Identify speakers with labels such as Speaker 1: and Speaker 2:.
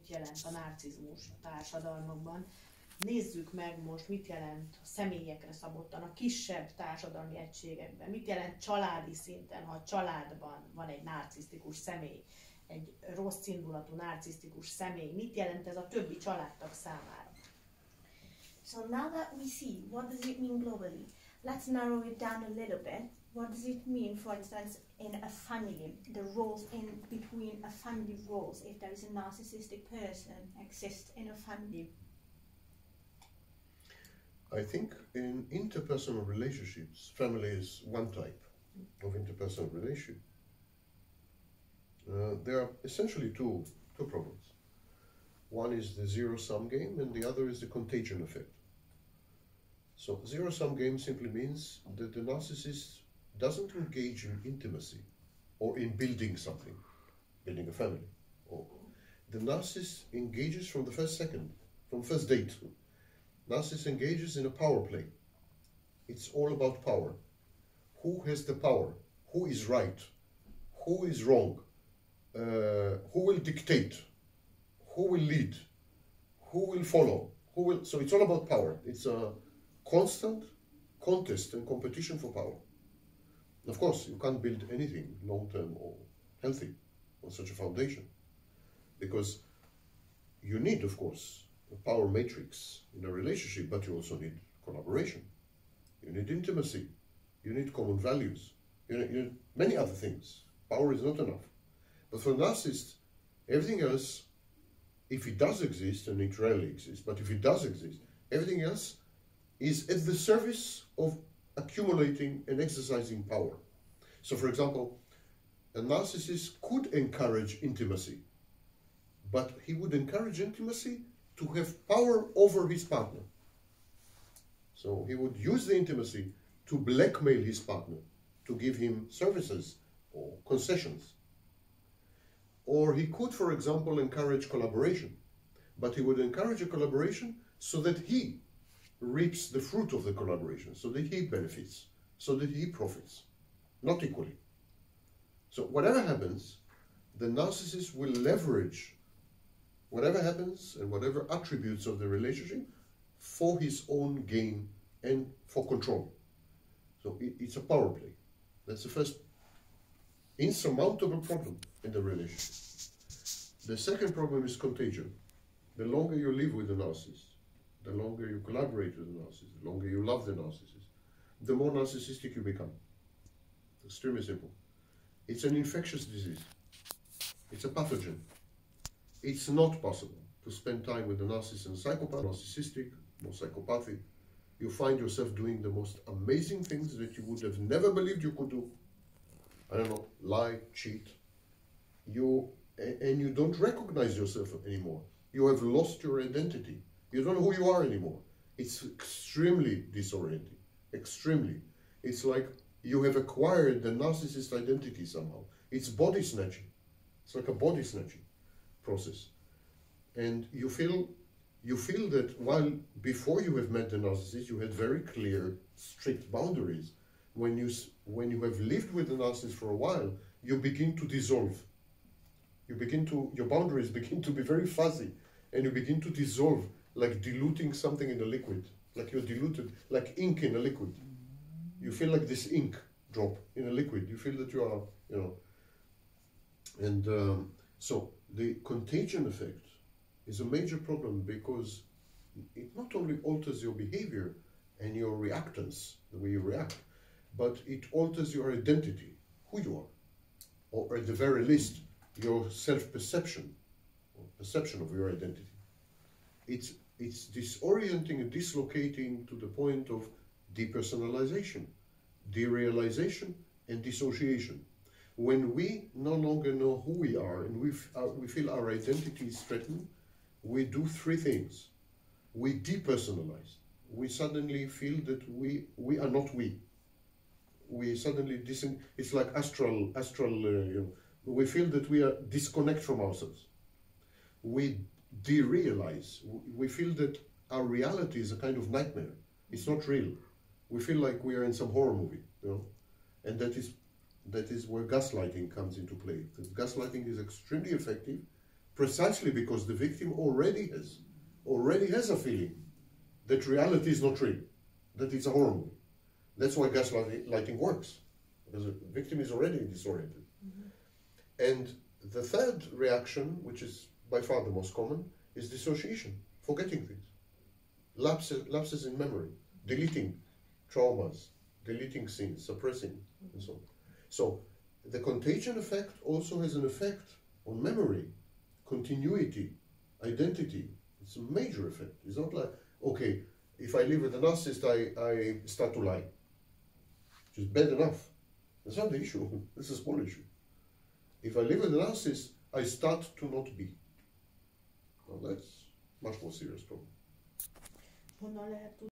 Speaker 1: mit jelent a narcizmus a társadalmakban. Nézzük meg most, mit jelent a személyekre szabottan, a kisebb társadalmi egységekben, mit jelent családi szinten, ha a családban van egy narcisztikus személy, egy rossz indulatú narcisztikus személy, mit jelent ez a többi családtag számára.
Speaker 2: So now that we see what does it mean globally, let's narrow it down a little bit. What does it mean, for instance, in a family, the roles in between a family roles, if there is a narcissistic person exists in a family?
Speaker 3: I think in interpersonal relationships, family is one type of interpersonal relationship. There are essentially two problems. One is the zero-sum game and the other is the contagion effect. So zero-sum game simply means that the narcissist doesn't engage in intimacy or in building something, building a family. Or the narcissist engages from the first second, from first date. Narcissist engages in a power play. It's all about power. Who has the power? Who is right? Who is wrong? Who will dictate? Who will lead? Who will follow? So it's all about power. It's a constant contest and competition for power. Of course, you can't build anything long-term or healthy on such a foundation, because you need, of course, a power matrix in a relationship, but you also need collaboration. You need intimacy. You need common values. You need many other things. Power is not enough. But for a narcissist, everything else, if it does exist, and it rarely exists, but if it does exist, everything else is at the service of accumulating and exercising power. So, for example, a narcissist could encourage intimacy, but he would encourage intimacy to have power over his partner. So he would use the intimacy to blackmail his partner, to give him services or concessions. Or he could, for example, encourage collaboration, but he would encourage a collaboration so that he reaps the fruit of the collaboration, so that he benefits, so that he profits, not equally. So whatever happens, the narcissist will leverage whatever happens and whatever attributes of the relationship for his own gain and for control. So it's a power play. That's the first insurmountable problem in the relationship. The second problem is contagion. The longer you live with the narcissist, the longer you collaborate with the narcissist, the longer you love the narcissist, the more narcissistic you become. It's extremely simple. It's an infectious disease. It's a pathogen. It's not possible to spend time with the narcissist and psychopath, narcissistic, or psychopathic. You find yourself doing the most amazing things that you would have never believed you could do. I don't know, lie, cheat. And you don't recognize yourself anymore. You have lost your identity. You don't know who you are anymore. It's extremely disorienting, extremely. It's like you have acquired the narcissist identity somehow. It's body snatching. It's like a body snatching process. And you feel that while before you have met the narcissist, you had very clear, strict boundaries. When you have lived with the narcissist for a while, you begin to dissolve. Your boundaries begin to be very fuzzy, and you begin to dissolve, like diluting something in a liquid, like you're diluted, like ink in a liquid. You feel like this ink drop in a liquid. You feel that you are, and so the contagion effect is a major problem, because it not only alters your behavior and your reactance, the way you react, but it alters your identity, who you are, or at the very least, your self-perception, or perception of your identity. It's disorienting and dislocating to the point of depersonalization, derealization, and dissociation. When we no longer know who we are and we feel our identity is threatened, we do three things. We depersonalize. We suddenly feel that we are not we. We suddenly it's like astral. We feel that we are disconnect from ourselves. We derealize. We feel that our reality is a kind of nightmare. It's not real. We feel like we are in some horror movie, and that is where gaslighting comes into play. Because gaslighting is extremely effective precisely because the victim already has a feeling that reality is not real, that it's horrible. That's why gaslighting works, because the victim is already disoriented. And the third reaction, which is by far the most common, is dissociation, forgetting things, lapses in memory, deleting traumas, deleting scenes, suppressing, and so on. So the contagion effect also has an effect on memory, continuity, identity. It's a major effect. It's not like, okay, if I live with a narcissist, I start to lie. Which is bad enough. That's not the issue. It's a small issue. If I live with a narcissist, I start to not be. Well, that's much more serious problem.